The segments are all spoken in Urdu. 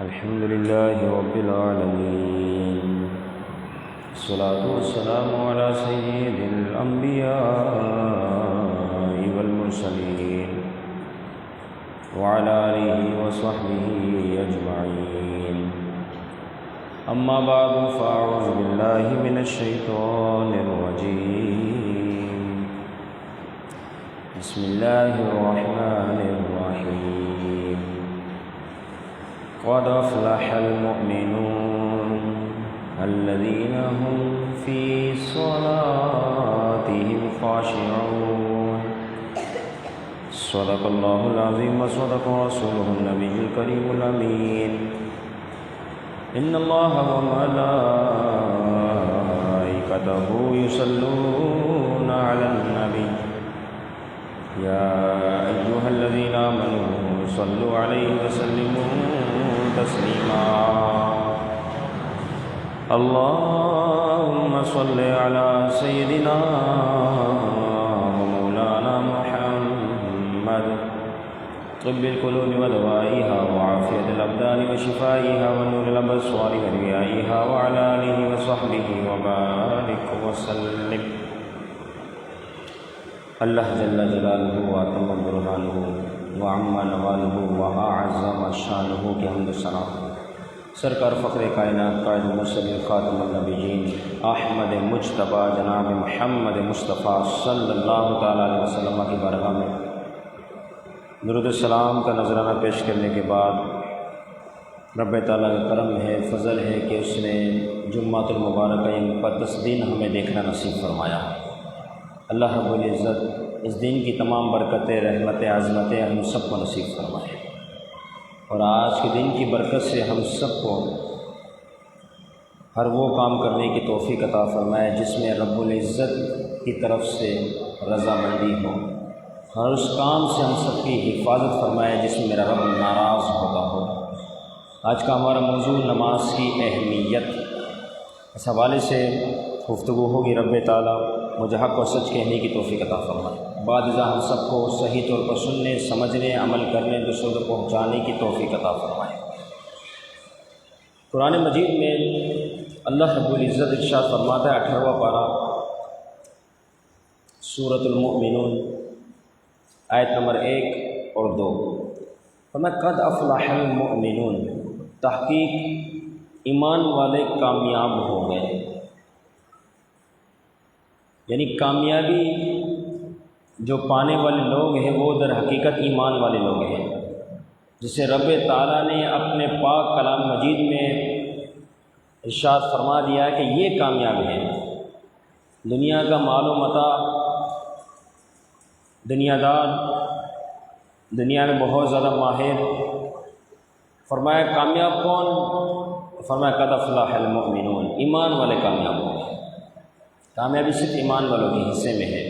الحمد لله رب العالمين، الصلاة والسلام على سيد الأنبياء والمرسلين وعلى آله وصحبه أجمعين. أما بعد فأعوذ بالله من الشيطان الرجيم. بسم الله الرحمن الرحيم. قد أفلح المؤمنون الذين هم في صلاتهم خاشعون. صدق الله العظيم وصدق رسوله النبي الكريم الأمين. إن الله وملائكته يصلون على النبي يا أيها الذين آمنوا صلوا عليه وسلموا تسليما. اللهم صل على سيدنا ومولانا محمد طب القلوب ودوائها وعافية الأبدان وشفائها ونور الأبصار وضيائها وعلى آله وصحبه وبارك وسلم. اللہ جل جلالہ واتم برہانہ وعم نوالہ وأعظم شانہ کی حمد و ثنا سرکار فخر کائنات قائد المرسلین خاتم النبیین احمد مجتبی جناب محمد مصطفیٰ صلی اللہ تعالیٰ علیہ وسلم کی بارگاہ میں درود السلام کا نذرانہ پیش کرنے کے بعد رب تعالیٰ کا کرم ہے، فضل ہے کہ اس نے جمعۃ المبارکہ مقدس دن ہمیں دیکھنا نصیب فرمایا. اللہ رب العزت اس دن کی تمام برکتیں، رحمتیں، عظمتیں ہم سب کو نصیب فرمائے، اور آج کے دن کی برکت سے ہم سب کو ہر وہ کام کرنے کی توفیق عطا فرمائے جس میں رب العزت کی طرف سے رضامندی ہو، ہر اس کام سے ہم سب کی حفاظت فرمائے جس میں میرا رب ناراض ہوتا ہو. آج کا ہمارا موضوع نماز کی اہمیت، اس حوالے سے گفتگو ہوگی. رب تعالیٰ مجھے حق و سچ کہنے کی توفیق عطا فرمائے، بعد ازاں ہم سب کو صحیح طور پر سننے، سمجھنے، عمل کرنے، دوسروں کو پہنچانے کی توفیق عطا فرمائے. قرآن مجید میں اللہ رب العزت ارشاد فرماتا ہے، 18واں پارہ سورۃ المؤمنون آیت نمبر 1 اور 2، فرمایا قد افلح المؤمنون، تحقیق ایمان والے کامیاب ہو گئے. یعنی کامیابی جو پانے والے لوگ ہیں وہ در حقیقت ایمان والے لوگ ہیں، جسے رب تعالیٰ نے اپنے پاک کلام مجید میں ارشاد فرما دیا کہ یہ کامیاب ہیں. دنیا کا مال و متاع، دنیا دار، دنیا میں بہت زیادہ ماہر، فرمایا کامیاب کون؟ فرمایا قد افلح المؤمنون، ایمان والے کامیاب ہوں گے. کامیابی صرف ایمان والوں کے حصے میں ہے.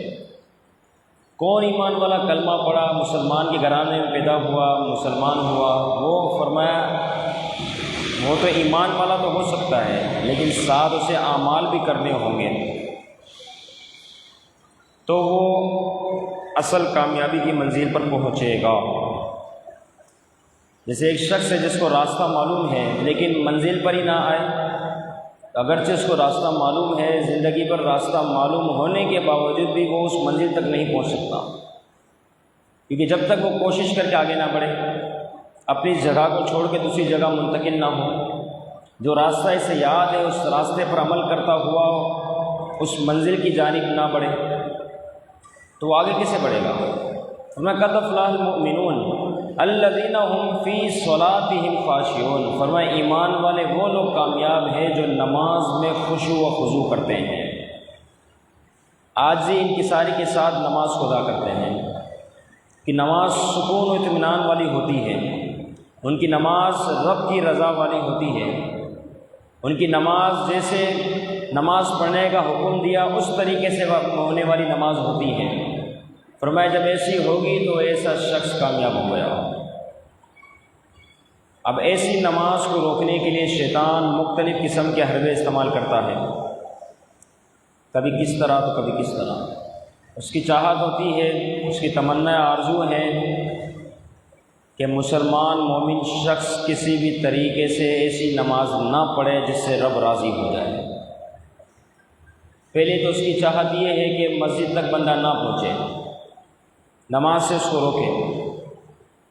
کون ایمان والا؟ کلمہ پڑھا، مسلمان کے گھرانے میں پیدا ہوا، مسلمان ہوا، وہ فرمایا وہ تو ایمان والا تو ہو سکتا ہے لیکن ساتھ اسے اعمال بھی کرنے ہوں گے تو وہ اصل کامیابی کی منزل پر پہنچے گا. جیسے ایک شخص ہے جس کو راستہ معلوم ہے لیکن منزل پر ہی نہ آئے، اگرچہ اس کو راستہ معلوم ہے، زندگی پر راستہ معلوم ہونے کے باوجود بھی وہ اس منزل تک نہیں پہنچ سکتا، کیونکہ جب تک وہ کوشش کر کے آگے نہ بڑھے، اپنی جگہ کو چھوڑ کے دوسری جگہ منتقل نہ ہو، جو راستہ اسے یاد ہے اس راستے پر عمل کرتا ہوا اس منزل کی جانب نہ بڑھے تو وہ آگے کیسے بڑھے گا؟ فرمایا قد افلح المؤمنون الذین هم فی صلاتهم خاشعون، فرمایا ایمان والے وہ لوگ کامیاب ہیں جو نماز میں خشوع و خضوع کرتے ہیں، عاجزی انکساری کے ساتھ نماز کو ادا کرتے ہیں. کہ نماز سکون و اطمینان والی ہوتی ہے، ان کی نماز رب کی رضا والی ہوتی ہے، ان کی نماز جیسے نماز پڑھنے کا حکم دیا اس طریقے سے ہونے والی نماز ہوتی ہے. فرمایا جب ایسی ہوگی تو ایسا شخص کامیاب ہو گیا. اب ایسی نماز کو روکنے کے لیے شیطان مختلف قسم کے حربے استعمال کرتا ہے، کبھی کس طرح تو کبھی کس طرح. اس کی چاہت ہوتی ہے، اس کی تمنا آرزو ہے کہ مسلمان مومن شخص کسی بھی طریقے سے ایسی نماز نہ پڑھے جس سے رب راضی ہو جائے۔ پہلے تو اس کی چاہت یہ ہے کہ مسجد تک بندہ نہ پہنچے، نماز سے اس کو روکے۔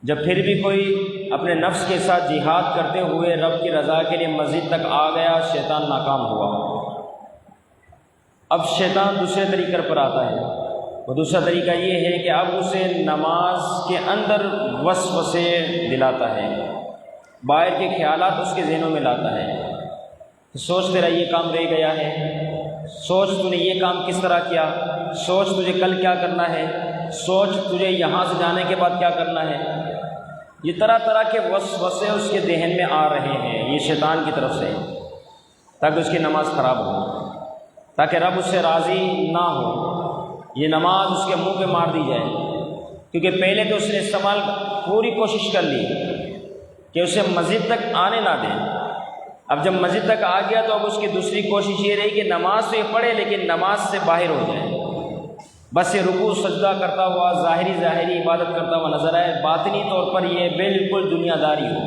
جب پھر بھی کوئی اپنے نفس کے ساتھ جہاد کرتے ہوئے رب کی رضا کے لیے مسجد تک آ گیا، شیطان ناکام ہوا۔ اب شیطان دوسرے طریقے پر آتا ہے۔ وہ دوسرا طریقہ یہ ہے کہ اب اسے نماز کے اندر وسوسے دلاتا ہے، باہر کے خیالات اس کے ذہنوں میں لاتا ہے۔ سوچ تیرا یہ کام رہ گیا ہے، سوچ تو نے یہ کام کس طرح کیا، سوچ تجھے کل کیا کرنا ہے، سوچ تجھے یہاں سے جانے کے بعد کیا کرنا ہے۔ یہ طرح طرح کے وسوسے اس کے ذہن میں آ رہے ہیں، یہ شیطان کی طرف سے، تاکہ اس کی نماز خراب ہو، تاکہ رب اس سے راضی نہ ہو، یہ نماز اس کے منہ پہ مار دی جائے۔ کیونکہ پہلے تو اس نے استعمال پوری کوشش کر لی کہ اسے مسجد تک آنے نہ دیں۔ اب جب مسجد تک آ گیا تو اب اس کی دوسری کوشش یہ رہی کہ نماز تو یہ پڑھے لیکن نماز سے باہر ہو جائے، بس یہ رکوع سجدہ کرتا ہوا ظاہری عبادت کرتا ہوا نظر آئے، باطنی طور پر یہ بالکل دنیا داری ہو،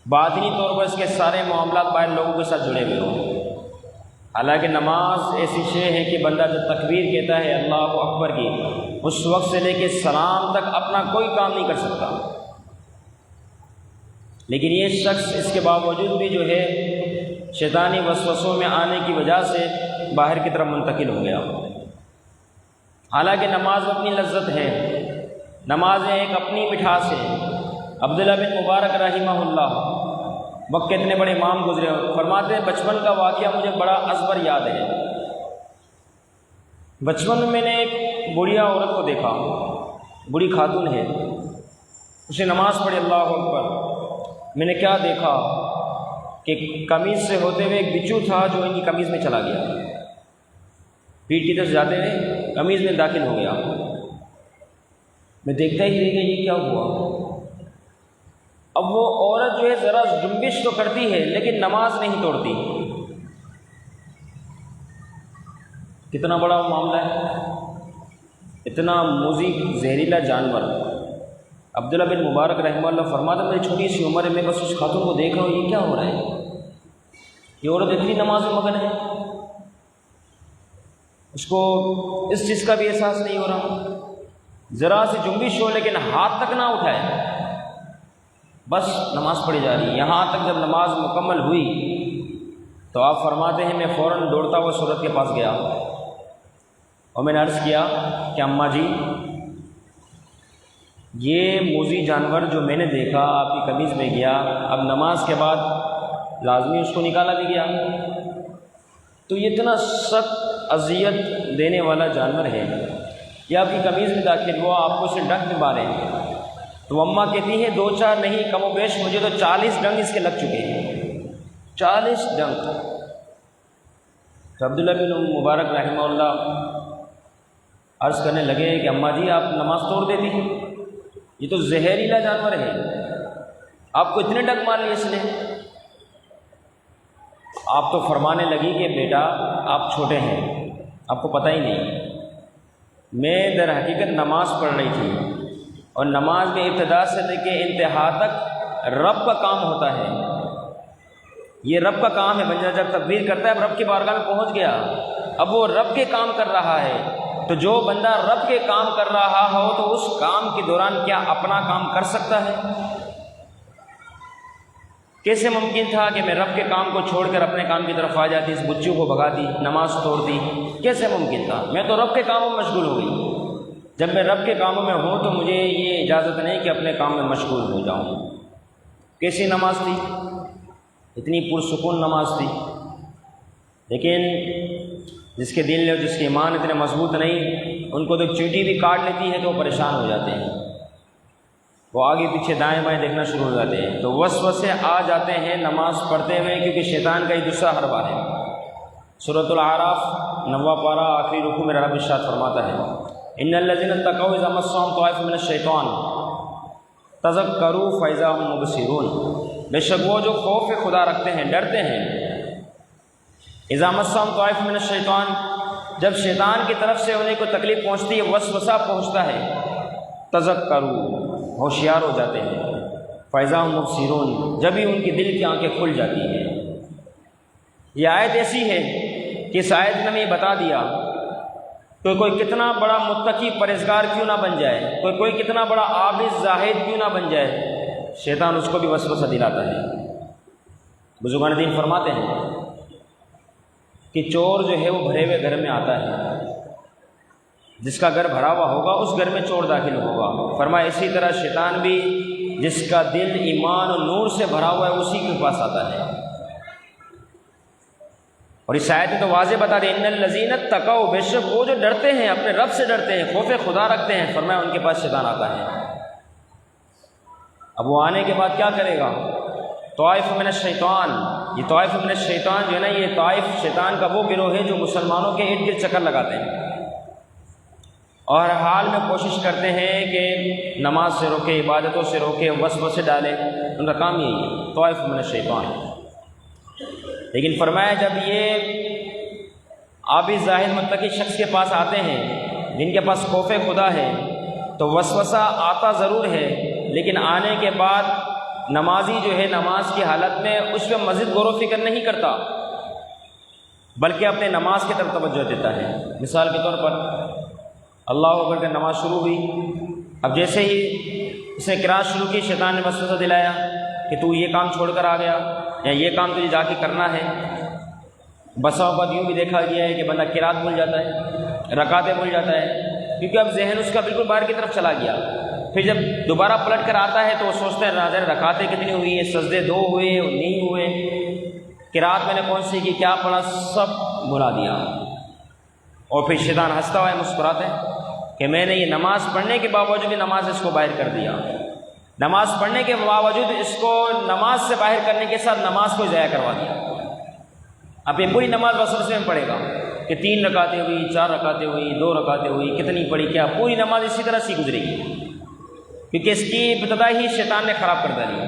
باطنی طور پر اس کے سارے معاملات باہر لوگوں کے ساتھ جڑے ہوئے ہوں۔ حالانکہ نماز ایسی شے ہے کہ بندہ جب تکبیر کہتا ہے اللہ اکبر کی، اس وقت سے لے کے سلام تک اپنا کوئی کام نہیں کر سکتا، لیکن یہ شخص اس کے باوجود بھی جو ہے شیطانی وسوسوں میں آنے کی وجہ سے باہر کی طرف منتقل ہو گیا۔ حالانکہ نماز اپنی لذت ہے، نماز ایک اپنی مٹھاس ہے۔ عبداللہ بن مبارک رحمہ اللہ، وقت کے اتنے بڑے امام گزرے، فرماتے ہیں بچپن کا واقعہ مجھے بڑا ازبر یاد ہے۔ بچپن میں میں نے ایک بوڑھیا عورت کو دیکھا، بوڑھی خاتون ہے، اسے نماز پڑھی اللہ اکبر۔ میں نے کیا دیکھا کہ قمیض سے ہوتے ہوئے ایک بچھو تھا جو ان کی قمیض میں چلا گیا، پیٹ کی طرف جاتے ہوئے قمیض میں داخل ہو گیا۔ میں دیکھتا ہی رہ گیا یہ کیا ہوا۔ اب وہ عورت جو ہے ذرا جنبش تو کرتی ہے لیکن نماز نہیں توڑتی۔ کتنا بڑا معاملہ ہے، اتنا موذی زہریلا جانور۔ عبداللہ بن مبارک رحمہ اللہ فرماتا میری چھوٹی سی عمر ہے، میں بس اس خاتون کو دیکھ رہا ہوں یہ کیا ہو رہا ہے، یہ عورت اتنی نماز میں مگن ہے، اس کو اس چیز کا بھی احساس نہیں ہو رہا، ذرا سی جنبش ہو لیکن ہاتھ تک نہ اٹھائے، بس نماز پڑھی جا رہی ہے۔ یہاں تک جب نماز مکمل ہوئی تو آپ فرماتے ہیں میں فوراً دوڑتا ہوا عورت کے پاس گیا اور میں نے عرض کیا کہ اماں جی یہ موذی جانور جو میں نے دیکھا آپ کی قمیض میں گیا، اب نماز کے بعد لازمی اس کو نکالا بھی گیا، تو یہ اتنا سخت اذیت دینے والا جانور ہے کہ آپ کی قمیض میں داخل ہوا، آپ کو اسے ڈنک میں مارے۔ تو اماں کہتی ہیں 2-4 نہیں کم و بیش مجھے تو 40 ڈنگ اس کے لگ چکے ہیں، 40 ڈنگ۔ تو عبداللہ بن مبارک رحمہ اللہ عرض کرنے لگے کہ اماں جی آپ نماز توڑ دیتی، یہ تو زہریلا جانور ہے، آپ کو اتنے ڈنگ مار لیے اس نے۔ آپ تو فرمانے لگی کہ بیٹا آپ چھوٹے ہیں، آپ کو پتہ ہی نہیں، میں در حقیقت نماز پڑھ رہی تھی اور نماز میں ابتدا سے لے کے انتہا تک رب کا کام ہوتا ہے، یہ رب کا کام ہے۔ بندہ جب تکبیر کرتا ہے اب رب کی بارگاہ میں پہنچ گیا، اب وہ رب کے کام کر رہا ہے، تو جو بندہ رب کے کام کر رہا ہو تو اس کام کے دوران کیا اپنا کام کر سکتا ہے؟ کیسے ممکن تھا کہ میں رب کے کام کو چھوڑ کر اپنے کام کی طرف آ جاتی، اس بچوں کو بھگاتی، نماز توڑتی؟ کیسے ممکن تھا؟ میں تو رب کے کاموں میں مشغول ہو گئی۔ جب میں رب کے کاموں میں ہوں تو مجھے یہ اجازت نہیں کہ اپنے کام میں مشغول ہو جاؤں۔ کیسی نماز تھی، اتنی پرسکون نماز تھی، لیکن جس کے دل اور جس کے ایمان اتنے مضبوط نہیں، ان کو تو چیٹی بھی کاٹ لیتی ہے تو وہ پریشان ہو جاتے ہیں، وہ آگے پیچھے دائیں بائیں دیکھنا شروع ہو جاتے ہیں، تو وسوسے آ جاتے ہیں نماز پڑھتے ہوئے، کیونکہ شیطان کا یہ دوسرا حربہ ہے۔ سورۃ الاعراف 9واں پارہ آخری رکوع میں رب ارشاد فرماتا ہے ان الذین اتقوا اذا مسهم طائف من الشیطان تذکروا فاذا هم مبصرون، بے شک وہ جو خوف خدا رکھتے ہیں، ڈرتے ہیں، اذا مسهم طائف من الشیطان، جب شیطان کی طرف سے انہیں کوئی تکلیف پہنچتی ہے، وسوسہ پہنچتا ہے، تذکروا، ہوشیار ہو جاتے ہیں، فَإِذَا هُم مُبْصِرُونَ، جب ہی ان کی دل کی آنکھیں کھل جاتی ہیں۔ یہ آیت ایسی ہے کہ اس آیت نے ہمیں بتا دیا کہ کوئی کتنا بڑا متقی پرہیزگار کیوں نہ بن جائے، کوئی کتنا بڑا عابد زاہد کیوں نہ بن جائے، شیطان اس کو بھی وسوسہ دلاتا ہے۔ بزرگان دین فرماتے ہیں کہ چور جو ہے وہ بھرے ہوئے گھر میں آتا ہے، جس کا گھر بھرا ہوا ہوگا اس گھر میں چور داخل ہوگا۔ فرمایا اسی طرح شیطان بھی جس کا دل ایمان اور نور سے بھرا ہوا ہے اسی کے پاس آتا ہے۔ اور اس آیت میں تو واضح بتا دیں، ان الذین اتقوا، بے شک وہ جو ڈرتے ہیں، اپنے رب سے ڈرتے ہیں، خوف خدا رکھتے ہیں، فرمایا ان کے پاس شیطان آتا ہے۔ اب وہ آنے کے بعد کیا کرے گا؟ طائف من الشیطان، یہ طائف من الشیطان جو ہے نا، یہ طائف شیطان کا وہ گروہ ہے جو مسلمانوں کے ارد گرد چکر لگاتے ہیں اور ہر حال میں کوشش کرتے ہیں کہ نماز سے روکے، عبادتوں سے روکے، وسوسے ڈالے، ان کا کام یہی ہے، طائف من الشیطان۔ لیکن فرمایا جب یہ عابد زاہد متقی شخص کے پاس آتے ہیں جن کے پاس خوف خدا ہے تو وسوسہ آتا ضرور ہے، لیکن آنے کے بعد نمازی جو ہے نماز کی حالت میں اس پہ مزید غور و فکر نہیں کرتا بلکہ اپنے نماز کی طرف توجہ دیتا ہے۔ مثال کے طور پر اللہ اکبر کی نماز شروع ہوئی، اب جیسے ہی اس نے قرات شروع کی شیطان نے وسوسہ دلایا کہ تو یہ کام چھوڑ کر آ گیا یا یہ کام تجھے جا کے کرنا ہے۔ بسا اوقات یوں بھی دیکھا گیا ہے کہ بندہ قرات بھول جاتا ہے، رکعتیں بھول جاتا ہے، کیونکہ اب ذہن اس کا بالکل باہر کی طرف چلا گیا۔ پھر جب دوبارہ پلٹ کر آتا ہے تو وہ سوچتے ہیں ناظر رکعتیں کتنی ہوئی ہیں، سجدے 2 ہوئے نہیں ہوئے، قرات میں نے کون سی کی، کیا پڑھا، سب بھلا دیا۔ اور پھر شیطان ہنستا ہوا ہے، مسکراتا ہے کہ میں نے یہ نماز پڑھنے کے باوجود بھی نماز اس کو باہر کر دیا، نماز پڑھنے کے باوجود اس کو نماز سے باہر کرنے کے ساتھ نماز کو ضائع کروا دیا۔ اب یہ پوری نماز وسوسے میں پڑھے گا کہ 3 رکعتیں ہوئی، 4 رکعتیں ہوئی، 2 رکعتیں ہوئی، کتنی پڑھی، کیا پوری نماز اسی طرح سے گزرے گی، کیونکہ اس کی ابتدا ہی شیطان نے خراب کر ڈالی۔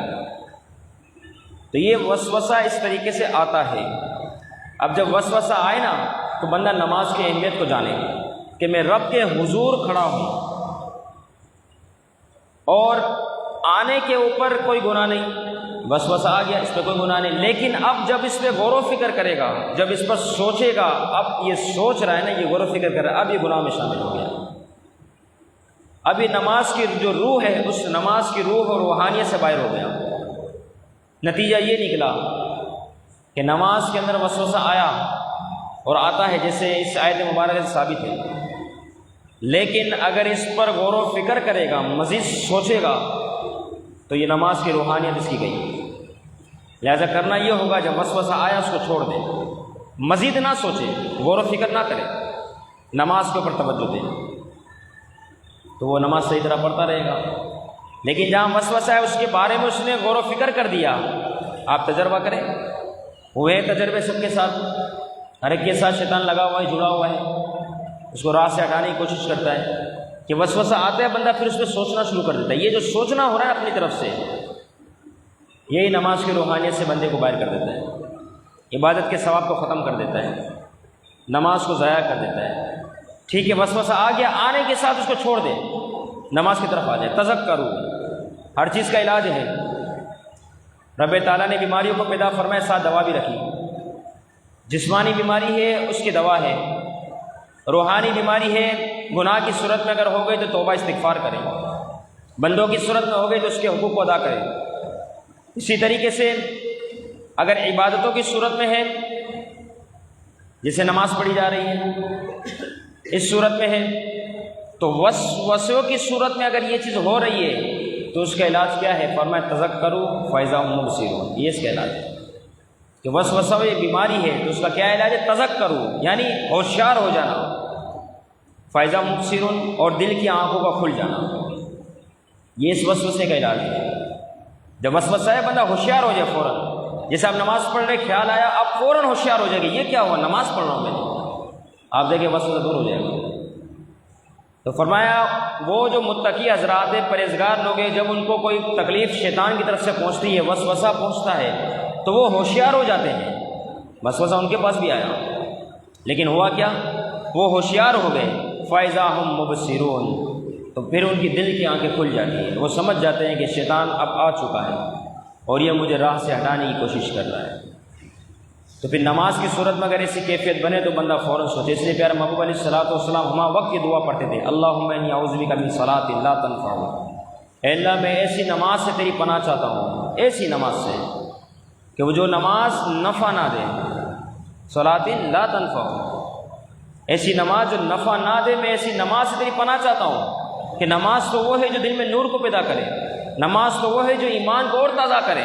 تو یہ وسوسہ اس طریقے سے آتا ہے۔ اب جب وسوسہ آئے نا تو بندہ نماز کی اہمیت کو جانے کہ میں رب کے حضور کھڑا ہوں اور آنے کے اوپر کوئی گناہ نہیں، وسوسہ آ گیا اس پہ کوئی گناہ نہیں، لیکن اب جب اس پہ غور و فکر کرے گا، جب اس پر سوچے گا، اب یہ سوچ رہا ہے نا، یہ غور و فکر کر رہا ہے، اب یہ گناہ میں شامل ہو گیا۔ اب یہ نماز کی جو روح ہے اس نماز کی روح اور روحانیت سے باہر ہو گیا۔ نتیجہ یہ نکلا کہ نماز کے اندر وسوسہ آیا اور آتا ہے جیسے اس آیت مبارکہ سے ثابت ہے، لیکن اگر اس پر غور و فکر کرے گا، مزید سوچے گا تو یہ نماز کی روحانیت اس کی گئی۔ لہذا کرنا یہ ہوگا جب وسوسہ آیا اس کو چھوڑ دے، مزید نہ سوچے، غور و فکر نہ کرے، نماز کے اوپر توجہ دے تو وہ نماز صحیح طرح پڑھتا رہے گا۔ لیکن جہاں وسوسہ ہے اس کے بارے میں اس نے غور و فکر کر دیا، آپ تجربہ کریں، ہوئے تجربے سب کے ساتھ، ہر ایک کے ساتھ شیطان لگا ہوا ہے، جڑا ہوا ہے، اس کو راہ سے ہٹانے کی کوشش کرتا ہے کہ وسوسہ آتا ہے بندہ پھر اس پہ سوچنا شروع کر دیتا ہے۔ یہ جو سوچنا ہو رہا ہے اپنی طرف سے، یہی نماز کی روحانیت سے بندے کو باہر کر دیتا ہے، عبادت کے ثواب کو ختم کر دیتا ہے، نماز کو ضائع کر دیتا ہے۔ ٹھیک ہے، وسوسہ آ گیا، آنے کے ساتھ اس کو چھوڑ دے، نماز کی طرف آ جائے، تذکرو، ہر چیز کا علاج ہے۔ رب تعالیٰ نے بیماریوں کو پیدا فرمائے، ساتھ دوا بھی رکھی۔ جسمانی بیماری ہے اس کی دوا ہے، روحانی بیماری ہے، گناہ کی صورت میں اگر ہو گئی تو توبہ استغفار کریں، بندوں کی صورت میں ہو گئی تو اس کے حقوق کو ادا کریں۔ اسی طریقے سے اگر عبادتوں کی صورت میں ہے، جیسے نماز پڑھی جا رہی ہے، اس صورت میں ہے، تو وسوسوں کی صورت میں اگر یہ چیز ہو رہی ہے تو اس کا علاج کیا ہے؟ فرمایا تذکروا فاذا هم مبصرون، یہ اس کا علاج ہے کہ وسوسہ یہ بیماری ہے تو اس کا کیا علاج ہے؟ تذکروا، یعنی ہوشیار ہو جانا، فاذا هم مبصرون، اور دل کی آنکھوں کا کھل جانا، یہ اس وسوسے کا علاج ہے۔ جب وسوسہ ہے بندہ ہوشیار ہو جائے فوراً، جیسے آپ نماز پڑھ رہے خیال آیا، آپ فوراً ہوشیار ہو جائے گا، یہ کیا ہوا؟ نماز پڑھ رہا ہوں میں، آپ دیکھیں وسوسہ دور ہو جائے گا۔ تو فرمایا وہ جو متقی حضرات پرہیزگار لوگ ہیں، جب ان کو کوئی تکلیف شیطان کی طرف سے پہنچتی ہے، وسوسہ پہنچتا ہے تو وہ ہوشیار ہو جاتے ہیں۔ وسوسہ ان کے پاس بھی آیا، لیکن ہوا کیا؟ وہ ہوشیار ہو گئے، فَإِذَا هُم مُبْصِرُونَ، تو پھر ان کی دل کی آنکھیں کھل جاتی ہیں، وہ سمجھ جاتے ہیں کہ شیطان اب آ چکا ہے اور یہ مجھے راہ سے ہٹانے کی کوشش کر رہا ہے۔ تو پھر نماز کی صورت میں اگر ایسی کیفیت بنے تو بندہ فوراً سوچے۔ اس لیے پیارے محبوب علیہ الصلوۃ والسلام ہما وقت یہ دعا پڑھتے تھے، اللہم انی اعوذ بک من صلاۃ لا تنفع، اے اللہ میں ایسی نماز سے تیری پناہ چاہتا ہوں، ایسی نماز سے کہ وہ جو نماز نفع نہ دے، صلاۃ لا تنفع، ایسی نماز جو نفع نہ دے، میں ایسی نماز سے تیری پناہ چاہتا ہوں کہ نماز تو وہ ہے جو دل میں نور کو پیدا کرے، نماز تو وہ ہے جو ایمان کو اور تازہ کرے،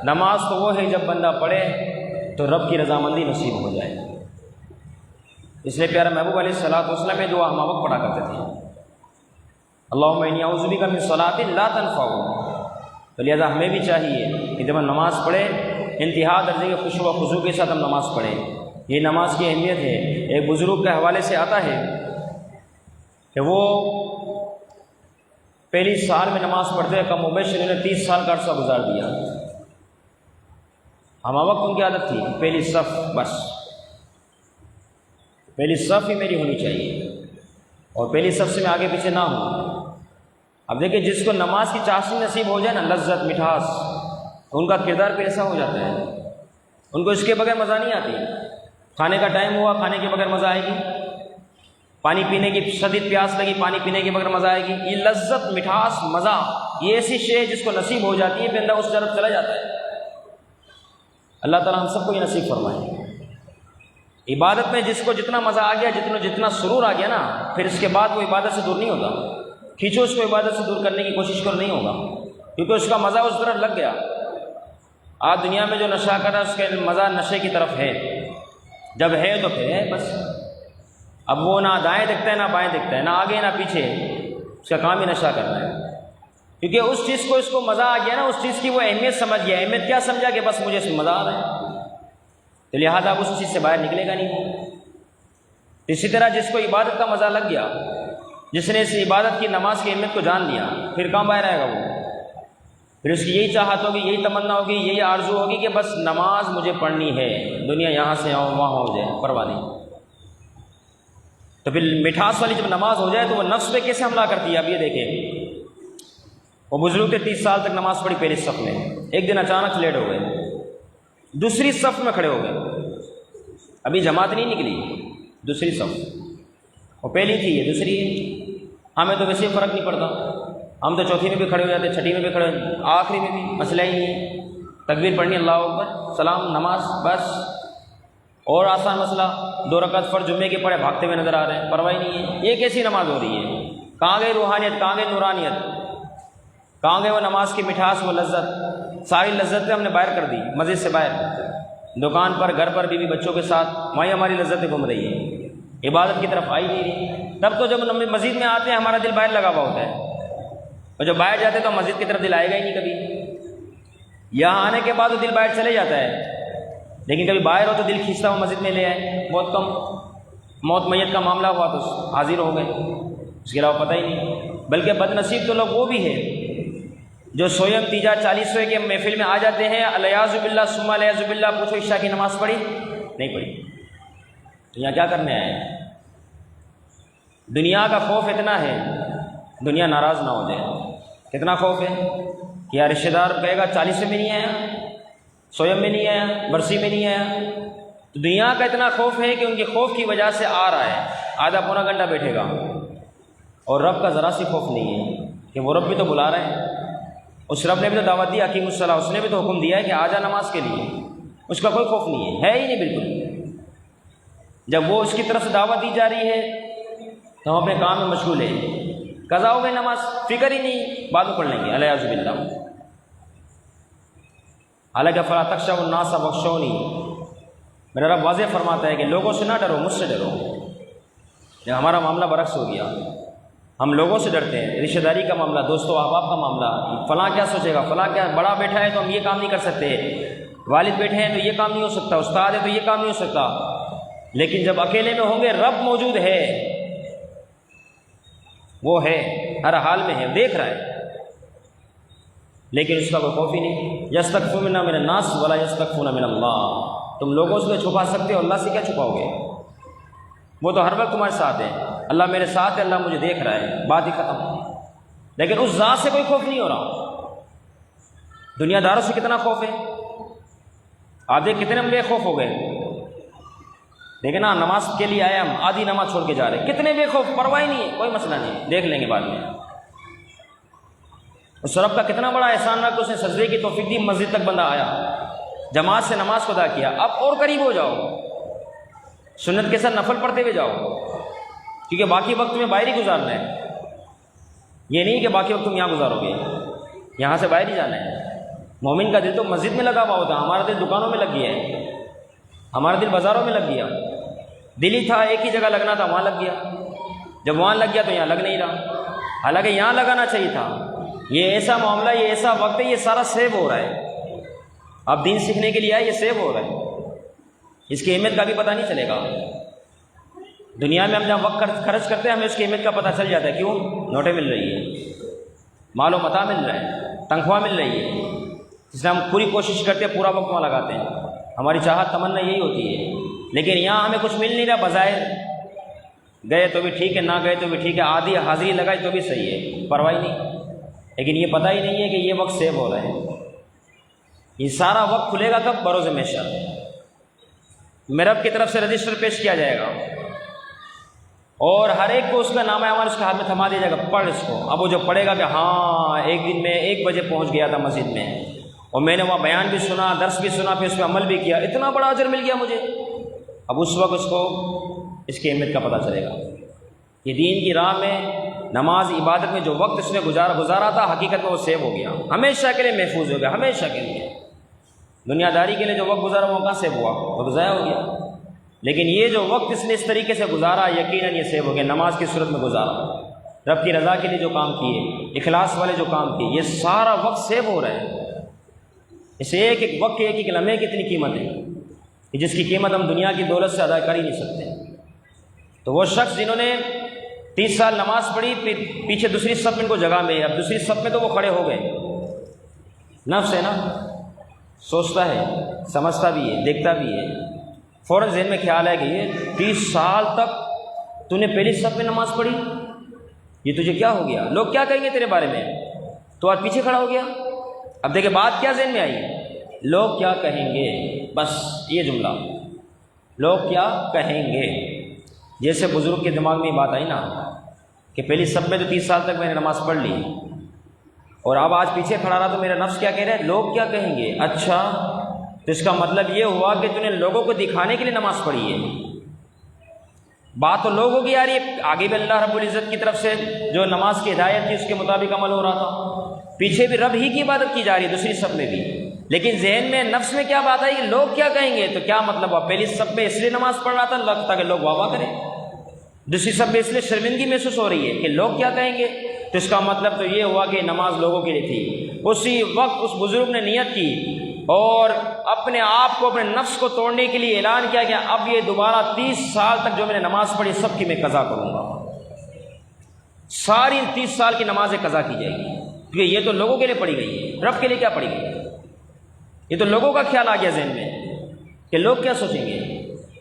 نماز تو وہ ہے جب بندہ پڑھے تو رب کی رضامندی نصیب ہو جائے۔ اس لیے پیارا محبوب علیہ الصلوۃ والسلام یہ دعا ہم وقت پڑھا کرتے تھے، اللہم انی اعوذ بک من صلاۃ لا تنفع۔ تو لہٰذا ہمیں بھی چاہیے کہ جب ہم نماز پڑھیں انتہا درجے کے خشوع و خضوع کے ساتھ ہم نماز پڑھیں، یہ نماز کی اہمیت ہے۔ ایک بزرگ کے حوالے سے آتا ہے کہ وہ پہلی سال میں نماز پڑھتے ہیں، کم و بیش انہوں نے 30 سال کا عرصہ گزار دیا۔ ہم وقت ان کی عادت تھی پہلی صف، بس پہلی صف ہی میری ہونی چاہیے اور پہلی صف سے میں آگے پیچھے نہ ہوں۔ اب دیکھیں جس کو نماز کی چاشنی نصیب ہو جائے نا، لذت مٹھاس، تو ان کا کردار پھر ایسا ہو جاتا ہے، ان کو اس کے بغیر مزہ نہیں آتی۔ کھانے کا ٹائم ہوا، کھانے کے بغیر مزہ آئے گی، پانی پینے کی شدید پیاس لگی، پانی پینے کے بغیر مزہ آئے گی۔ یہ لذت مٹھاس مزہ یہ ایسی شے جس کو نصیب ہو جاتی ہے بندہ اس طرف چلا جاتا ہے۔ اللہ تعالیٰ ہم سب کو یہ نصیب فرمائے۔ عبادت میں جس کو جتنا مزہ آ گیا، جتنا سرور آ گیا نا، پھر اس کے بعد وہ عبادت سے دور نہیں ہوتا۔ کھینچو اس کو عبادت سے دور کرنے کی کوشش کرو، نہیں ہوگا، کیونکہ اس کا مزہ اس طرف لگ گیا۔ آج دنیا میں جو نشہ کر رہا ہے اس کا مزہ نشے کی طرف ہے، جب ہے تو پھر ہے بس۔ اب وہ نہ دائیں دیکھتا ہے نہ بائیں دیکھتا ہے، نہ آگے نہ پیچھے، اس کا کام ہی نشہ کرنا ہے، کیونکہ اس چیز کو اس کو مزہ آ گیا نا، اس چیز کی وہ اہمیت سمجھ گیا۔ اہمیت کیا سمجھا کہ بس مجھے اس میں مزہ آ رہا ہے، تو لہٰذا اب اس چیز سے باہر نکلے گا نہیں۔ اسی طرح جس کو عبادت کا مزہ لگ گیا، جس نے اس عبادت کی نماز کی اہمیت کو جان لیا، پھر کہاں باہر آئے گا وہ؟ پھر اس کی یہی چاہت ہوگی، یہی تمنا ہوگی، یہی آرزو ہوگی کہ بس نماز مجھے پڑھنی ہے، دنیا یہاں سے وہاں ہو جائے، پرواہ نہیں۔ تو پھر مٹھاس والی جب نماز ہو جائے تو وہ نفس پہ کیسے حملہ کرتی ہے؟ اب یہ دیکھیں، وہ بزرگ تھے 30 سال تک نماز پڑھی پہلی صف میں، ایک دن اچانک لیٹ ہو گئے، دوسری صف میں کھڑے ہو گئے، ابھی جماعت نہیں نکلی، دوسری صف، وہ پہلی تھی یہ دوسری ہے۔ ہمیں تو ویسے فرق نہیں پڑتا، ہم تو چوتھی میں بھی کھڑے ہو جاتے، چھٹی میں بھی کھڑے، آخری میں بھی مسئلہ ہی نہیں ہے، تکبیر پڑھنی، اللہ اکبر، سلام، نماز، بس۔ اور آسان مسئلہ 2 رکعت فرض جمعے کے پڑھے بھاگتے ہوئے نظر آ رہے ہیں، پرواہ نہیں ہے۔ یہ کیسی نماز ہو رہی ہے؟ کہاں گئی روحانیت، کہاں گئی نورانیت، کہاں گئے وہ نماز کی مٹھاس، وہ لذت؟ ساری لذتیں ہم نے باہر کر دی، مسجد سے باہر، دکان پر، گھر پر، بیوی بچوں کے ساتھ، وہیں ہماری لذتیں گھوم رہی ہیں، عبادت کی طرف آئی نہیں رہی۔ تب تو جب ہم مسجد میں آتے ہیں ہمارا دل باہر لگا ہوا ہوتا ہے، اور جب باہر جاتے تو مسجد کی طرف دل آئے گا ہی نہیں کبھی۔ یہاں آنے کے بعد وہ دل باہر چلے جاتا ہے، لیکن کبھی باہر ہو تو دل کھینچتا ہوا مسجد میں لے آئے، بہت کم۔ موت میت کا معاملہ ہوا تو حاضر ہو گئے، اس کے علاوہ پتہ ہی نہیں۔ بلکہ بد نصیب تو لوگ وہ بھی ہیں جو سویم تیجا 40 کے محفل میں آ جاتے ہیں، الیاذ باللہ ثم الیاذ باللہ، پوچھو عشاء کی نماز پڑھی؟ نہیں پڑھی۔ تو یہاں کیا کرنے آئے ہیں؟ دنیا کا خوف اتنا ہے دنیا ناراض نہ ہو جائے۔ کتنا خوف ہے کہ یار رشتہ دار کہے گا 40 میں نہیں آیا، سویم میں نہیں آیا، برسی میں نہیں آیا، تو دنیا کا اتنا خوف ہے کہ ان کے خوف کی وجہ سے آ رہا ہے، آدھا پونا گھنٹہ بیٹھے گا، اور رب کا ذرا سی خوف نہیں ہے کہ وہ رب بھی تو بلا رہے ہیں، اس رب نے بھی تو دعوت دی اقیم الصلاۃ، اس نے بھی تو حکم دیا ہے کہ آ جا نماز کے لیے، اس کا کوئی خوف نہیں ہے ہی نہیں بالکل۔ جب وہ اس کی طرف سے دعوت دی جا رہی ہے تو ہم اپنے کام میں مشغول ہیں، قضا ہو گئی نماز، فکر ہی نہیں، بعد میں پڑھ لیں گے، الیاذ باللہ۔ حالانکہ فلا تخشوا الناس واخشونی، میرا رب واضح فرماتا ہے کہ لوگوں سے نہ ڈرو، مجھ سے ڈرو۔ یہ ہمارا معاملہ برعکس ہو گیا، ہم لوگوں سے ڈرتے ہیں، رشتہ داری کا معاملہ، دوستوں احباب کا معاملہ، فلاں کیا سوچے گا، فلاں کیا، بڑا بیٹھا ہے تو ہم یہ کام نہیں کر سکتے، والد بیٹھے ہیں تو یہ کام نہیں ہو سکتا، استاد ہے تو یہ کام نہیں ہو سکتا۔ لیکن جب اکیلے میں ہوں گے رب موجود ہے، وہ ہے، ہر حال میں ہے، دیکھ رہا ہے، لیکن اس کا کوئی خوف ہی نہیں۔ یستخفون منا من الناس ولا یستخفون من اللہ، تم لوگوں سے چھپا سکتے ہو، اللہ سے کیا چھپاؤ گے؟ وہ تو ہر وقت تمہارے ساتھ ہے، اللہ میرے ساتھ ہے، اللہ مجھے دیکھ رہا ہے، بات ہی ختم۔ لیکن اس ذات سے کوئی خوف نہیں ہو رہا۔ دنیا داروں سے کتنا خوف ہے، آپ دیکھ کتنے بے خوف ہو گئے۔ دیکھیں نا، نماز کے لیے آئے ہم، آدھی نماز چھوڑ کے جا رہے، کتنے بے خوف، پرواہ نہیں ہے، کوئی مسئلہ نہیں ہے، دیکھ لیں گے بعد میں۔ اس رب کا کتنا بڑا احسان رہا کہ اس نے سجدے کی توفیق دی، مسجد تک بندہ آیا، جماعت سے نماز کو ادا کیا۔ اب اور قریب ہو جاؤ، سنت کے ساتھ نفل پڑھتے ہوئے جاؤ، کیونکہ باقی وقت میں باہر ہی گزارنا ہے۔ یہ نہیں کہ باقی وقت تم یہاں گزارو گے، یہاں سے باہر ہی جانا ہے۔ مومن کا دل تو مسجد میں لگا ہوا ہوتا ہے، ہمارا دل دکانوں میں لگ گیا ہے، ہمارا دل بازاروں میں لگ گیا۔ دل ہی تھا ایک ہی جگہ لگنا تھا، وہاں لگ گیا، جب وہاں لگ گیا تو یہاں لگ نہیں رہا، حالانکہ یہاں لگانا چاہیے تھا۔ یہ ایسا معاملہ، یہ ایسا وقت ہے، یہ سارا سیو ہو رہا ہے۔ آپ دین سیکھنے کے لیے آئے، یہ سیو ہو رہا ہے، اس کی اہمیت کا بھی پتہ نہیں چلے گا۔ دنیا میں ہم جہاں وقت خرچ کرتے ہیں ہمیں اس کی اہمیت کا پتہ چل جاتا ہے، کیوں؟ نوٹیں مل رہی ہے، مال و متاع مل رہا ہے، تنخواہ مل رہی ہے، اس لیے ہم پوری کوشش کرتے ہیں، پورا وقت وہاں لگاتے ہیں، ہماری چاہت تمنا یہی ہوتی ہے۔ لیکن یہاں ہمیں کچھ مل نہیں رہا، بظاہر گئے تو بھی ٹھیک ہے، نہ گئے تو بھی ٹھیک ہے، آدھی حاضری لگائی تو بھی صحیح ہے، پرواہ نہیں، لیکن یہ پتہ ہی نہیں ہے کہ یہ وقت سیو ہو رہا ہے۔ یہ سارا وقت کھلے گا کب؟ بروز محشر، میرے رب کی طرف سے رجسٹر پیش کیا جائے گا، اور ہر ایک کو اس کا نامہ اعمال اس کے ہاتھ میں تھما دیا جائے گا، پڑھ اس کو۔ اب وہ جو پڑھے گا کہ ہاں ایک دن میں 1 بجے پہنچ گیا تھا مسجد میں، اور میں نے وہاں بیان بھی سنا، درس بھی سنا، پھر اس پہ عمل بھی کیا، اتنا بڑا اجر مل گیا مجھے۔ اب اس وقت اس کو اس کی اہمیت کا پتہ چلے گا۔ یہ دین کی راہ میں نماز عبادت میں جو وقت اس نے گزارا تھا، حقیقت میں وہ سیو ہو گیا، ہمیشہ کے لیے محفوظ ہو گیا، ہمیشہ کے لیے۔ دنیا داری کے لیے جو وقت گزارا وہ کہاں سیو ہوا؟ وہ تو ضائع ہو گیا۔ لیکن یہ جو وقت اس نے اس طریقے سے گزارا، یقیناً یہ سیو ہو گیا، نماز کی صورت میں گزارا، رب کی رضا کے لیے جو کام کیے، اخلاص والے جو کام کیے، یہ سارا وقت سیو ہو رہا ہے۔ اس ایک ایک وقت کے ایک ایک لمحے کی اتنی قیمت ہے کہ جس کی قیمت ہم دنیا کی دولت سے ادا کر ہی نہیں سکتے۔ تو وہ شخص جنہوں نے 30 سال نماز پڑھی، پیچھے دوسری صف میں ان کو جگہ ملی، اب دوسری صف میں تو وہ کھڑے ہو گئے۔ نفس ہے نا، سوچتا ہے، سمجھتا بھی ہے، دیکھتا بھی ہے، فوراً ذہن میں خیال ہے کہ یہ 30 سال تک تو نے پہلی صف میں نماز پڑھی، یہ تجھے کیا ہو گیا؟ لوگ کیا کہیں گے تیرے بارے میں؟ تو آج پیچھے کھڑا ہو گیا۔ اب دیکھیں بات کیا ذہن میں آئی، لوگ کیا کہیں گے، بس یہ جملہ، لوگ کیا کہیں گے۔ جیسے بزرگ کے دماغ میں یہ بات آئی نا کہ پہلی صف میں تو 30 سال تک میں نے نماز پڑھ لی، اور اب آج پیچھے کھڑا رہا تو میرا نفس کیا کہہ رہا ہے؟ لوگ کیا کہیں گے۔ اچھا، تو اس کا مطلب یہ ہوا کہ تو نے لوگوں کو دکھانے کے لیے نماز پڑھی ہے۔ بات تو لوگوں کی آ رہی ہے، آگے بھی اللہ رب العزت کی طرف سے جو نماز کی ہدایت تھی اس کے مطابق عمل ہو رہا تھا، پیچھے بھی رب ہی کی عبادت کی جا رہی ہے دوسری صف میں بھی، لیکن ذہن میں نفس میں کیا بات آئی کہ لوگ کیا کہیں گے۔ تو کیا مطلب ہوا؟ پہلی صف میں اس لیے نماز پڑھ رہا تھا لگتا کہ لوگ واہ واہ کریں، دوسری صف میں اس لیے شرمندگی محسوس ہو رہی ہے کہ لوگ کیا کہیں گے۔ تو اس کا مطلب تو یہ ہوا کہ نماز لوگوں کے لیے تھی۔ اسی وقت اس بزرگ نے نیت کی اور اپنے آپ کو، اپنے نفس کو توڑنے کے لیے اعلان کیا کہ اب یہ دوبارہ 30 سال تک جو میں نے نماز پڑھی سب کی میں قضا کروں گا، ساری 30 سال کی نمازیں قضا کی جائے گی، کیونکہ یہ تو لوگوں کے لیے پڑھی گئی ہے، رب کے لیے کیا پڑھی گئی ہے؟ یہ تو لوگوں کا خیال آ گیا ذہن میں کہ لوگ کیا سوچیں گے۔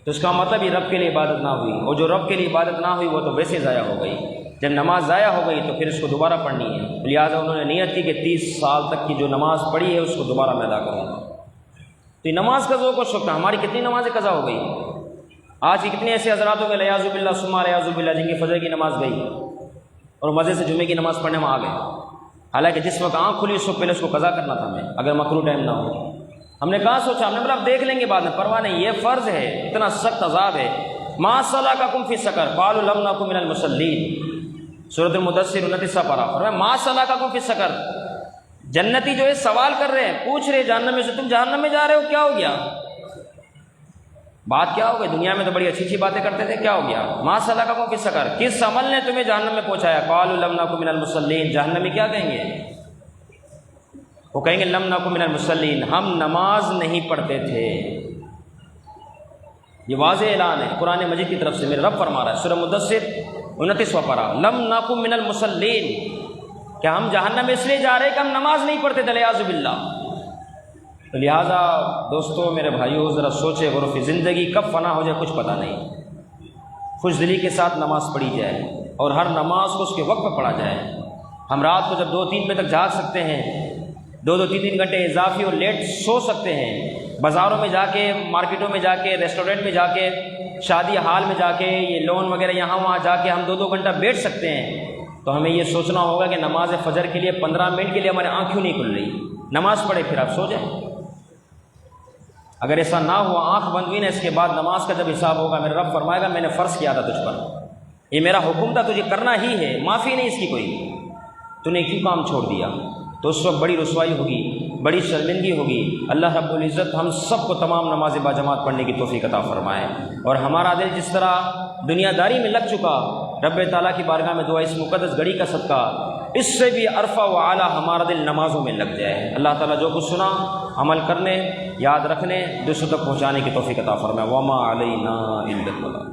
تو اس کا مطلب یہ رب کے لیے عبادت نہ ہوئی، اور جو رب کے لیے عبادت نہ ہوئی وہ تو ویسے ضائع ہو گئی۔ جب نماز ضائع ہو گئی تو پھر اس کو دوبارہ پڑھنی ہے، لہٰذا انہوں نے نیت کی کہ 30 سال تک کی جو نماز پڑھی ہے اس کو دوبارہ میں ادا کروں گا۔ تو یہ نماز کا ذوق و شوق تھا۔ ہماری کتنی نمازیں قضا ہو گئی، آج کی کتنے ایسے حضرات ہو گئے لیاذ باللہ ثم لیاذ باللہ جن کی فجر کی نماز گئی اور مزے سے جمعے کی نماز پڑھنے میں آ گئے، حالانکہ جس وقت آنکھ کھلی اس وقت پہلے اس کو قضا کرنا تھا ہمیں، اگر مکروہ ٹائم نہ ہو۔ ہم نے کہاں سوچا، ہم نے بولا اب دیکھ لیں گے بعد میں، پرواہ نہیں، یہ فرض ہے، اتنا سخت عذاب ہے۔ ما سلککم فی سقر قالوا لم نک من المصلین، سورۃ المدثر 29 پارہ، فرمایا ما سلککم فی سقر، جنتی جو ہے سوال کر رہے ہیں، پوچھ رہے ہیں جہنم میں سے، تم جہنم میں جا رہے ہو، کیا ہو گیا؟ بات کیا ہو گئی؟ دنیا میں تو بڑی اچھی اچھی باتیں کرتے تھے، کیا ہو گیا؟ ما سلککم فی سقر، کس عمل نے تمہیں جہنم میں پہنچایا؟ قالوا لم نک من المصلین، جہنمی کیا کہیں گے؟ وہ کہیں گے لم نک من المصلین، ہم نماز نہیں پڑھتے تھے۔ یہ واضح اعلان ہے قرآن مجید کی طرف سے، میرے رب فرما رہا ہے، سورہ مدثر 29 پارہ، لم نک من المصلین، کہ ہم جہنم اس لیے جا رہے کہ ہم نماز نہیں پڑھتے تھے، لیاذ باللہ۔ تو لہٰذا دوستو، میرے بھائیو، ذرا سوچے غور فی، زندگی کب فنا ہو جائے کچھ پتہ نہیں۔ خوش دلی کے ساتھ نماز پڑھی جائے اور ہر نماز کو اس کے وقت پہ پڑھا جائے، ہم رات کو جب 2-3 بجے تک جاگ سکتے ہیں، 2-3 گھنٹے اضافی اور لیٹ سو سکتے ہیں، بازاروں میں جا کے، مارکیٹوں میں جا کے، ریسٹورنٹ میں جا کے، شادی حال میں جا کے، یہ لون وغیرہ یہاں وہاں جا کے ہم 2 گھنٹہ بیٹھ سکتے ہیں، تو ہمیں یہ سوچنا ہوگا کہ نماز فجر کے لیے 15 منٹ کے لیے ہماری آنکھ کیوں نہیں کھل رہی؟ نماز پڑھے پھر آپ سو جائیں۔ اگر ایسا نہ ہوا، آنکھ بند ہوئی نا، اس کے بعد نماز کا جب حساب ہوگا، میرا رب فرمائے گا میں نے فرض کیا تھا تجھ پر، یہ میرا حکم تھا، تجھے کرنا ہی ہے، معافی نہیں اس کی کوئی، تو نے کیوں کام چھوڑ دیا؟ تو اس وقت بڑی رسوائی ہوگی، بڑی شرمندگی ہوگی۔ اللہ رب العزت ہم سب کو تمام نماز باجماعت پڑھنے کی توفیق عطا فرمائے، اور ہمارا دل جس طرح دنیا داری میں لگ چکا، رب تعالیٰ کی بارگاہ میں دعا اس مقدس گھڑی کا صدقہ اس سے بھی عرفہ و اعلیٰ ہمارا دل نمازوں میں لگ جائے۔ اللہ تعالیٰ جو کچھ سنا عمل کرنے، یاد رکھنے، دوسروں تک پہنچانے کی توفیق عطا فرمائے۔ وما علینا الا البلاغ۔